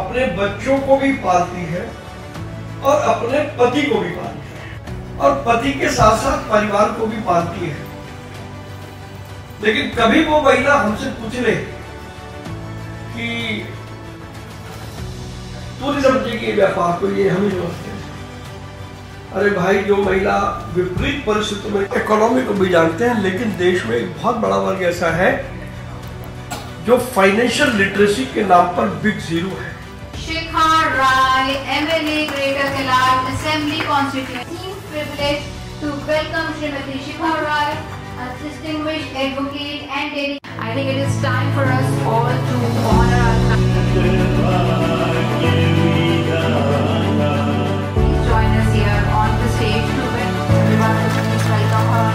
अपने बच्चों को भी पालती है और अपने पति को भी पालती है और पति के साथ साथ परिवार को भी पालती है। लेकिन कभी वो महिला हमसे पूछ ले कि तू नहीं समझे कि व्यापार को ये हम ही समझते हैं। अरे भाई, जो महिला विपरीत परिस्थितियों में इकोनॉमी को भी जानते हैं, लेकिन देश में एक बहुत बड़ा वर्ग ऐसा है जो फाइनेंशियल लिटरेसी के नाम पर बिग जीरो है। Shikha Rai, MLA Greater Kailash Assembly Constituency, privileged to welcome Srimati Shikha Rai, a distinguished advocate and daily. I think it is time for us all to honor our. Please join us here on the stage to everyone. Please welcome her.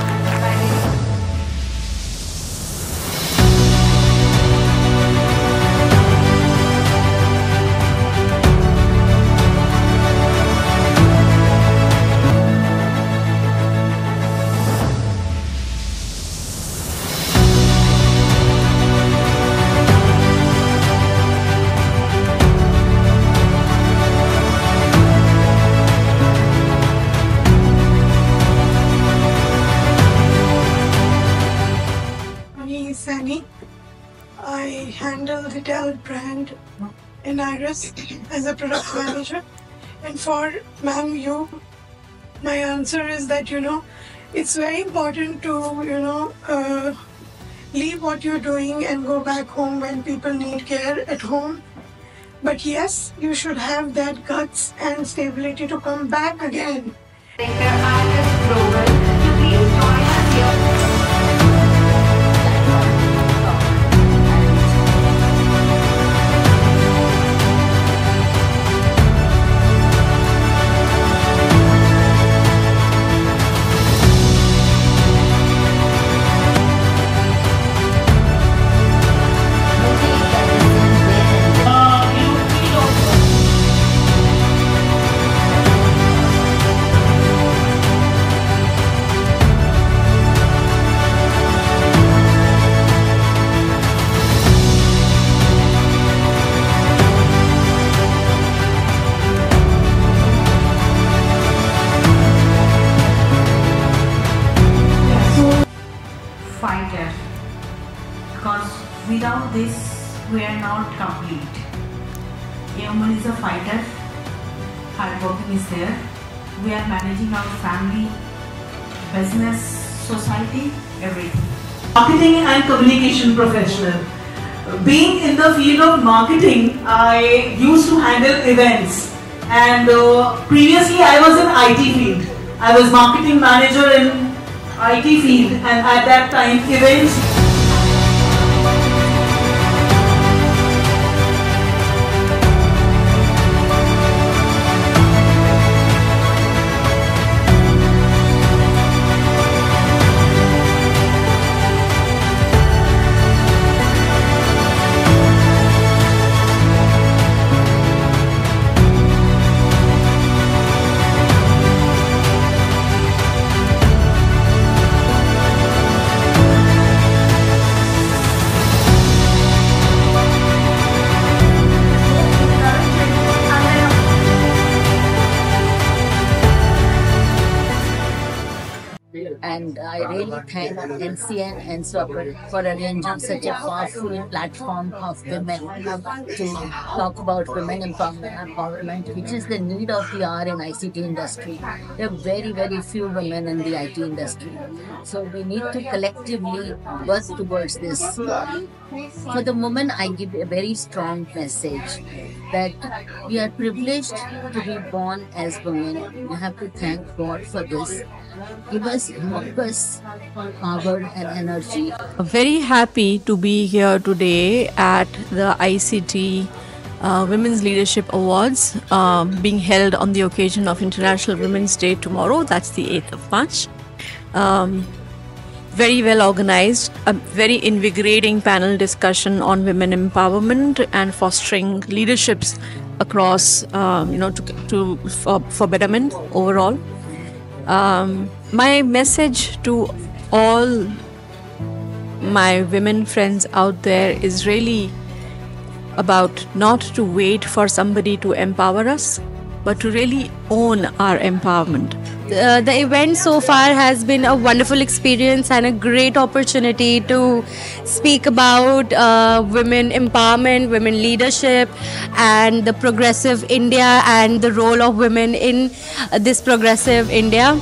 Sani. I handle the Dell brand in Iris as a product manager. And for ma'am, my answer is that, it's very important to, leave what you're doing and go back home when people need care at home. But yes, you should have that guts and stability to come back again. Global, to please join us here. Fighter, because without this we are not complete. A woman is a fighter, hard working is there. We are managing our family, business, society, everything. Marketing and communication professional. Being in the field of marketing, I used to handle events, and previously I was in IT field. I was marketing manager in IT field, and at that time events. And I really thank NCN and SWAPR for arranging such a powerful platform of women to talk about women empowerment, which is the need of the hour in ICT industry. There are very, very few women in the IT industry. So we need to collectively work towards this. For the women, I give a very strong message that we are privileged to be born as women. We have to thank God for this. Give us purpose, power and energy. Very happy to be here today at the ICT Women's Leadership Awards being held on the occasion of International Women's Day tomorrow. That's the 8th of March. Very well organized, a very invigorating panel discussion on women empowerment and fostering leaderships across, for betterment overall. My message to all my women friends out there is really about not to wait for somebody to empower us, but to really own our empowerment. The event so far has been a wonderful experience and a great opportunity to speak about women empowerment, women leadership, and the progressive India and the role of women in this progressive India.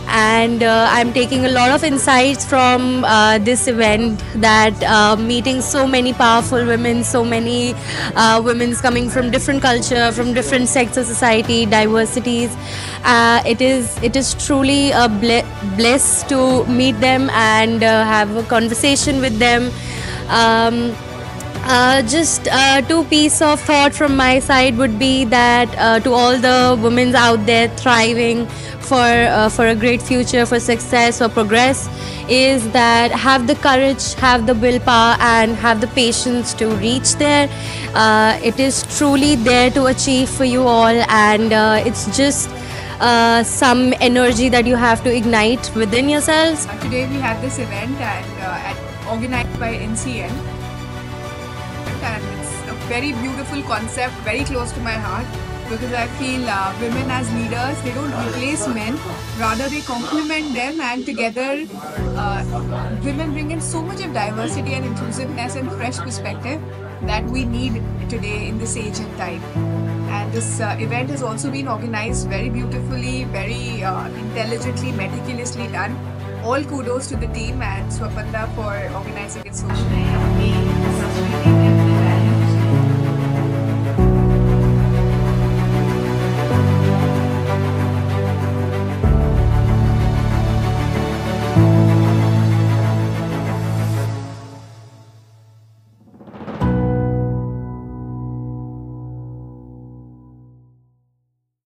And I'm taking a lot of insights from this event, that meeting so many powerful women, so many women coming from different culture, from different sects of society, diversities. It is truly a bliss to meet them and have a conversation with them. Just two pieces of thought from my side would be that to all the women out there thriving for a great future, for success or progress, is that have the courage, have the willpower, and have the patience to reach there. It is truly there to achieve for you all, and it's just some energy that you have to ignite within yourselves. Today we had this event organized by NCN, and it's a very beautiful concept, very close to my heart, because I feel women as leaders, they don't replace men, rather they complement them, and together women bring in so much of diversity and inclusiveness and fresh perspective that we need today in this age and time. And this event has also been organized very beautifully, very intelligently, meticulously done. All kudos to the team and Swapanda for organizing it so well.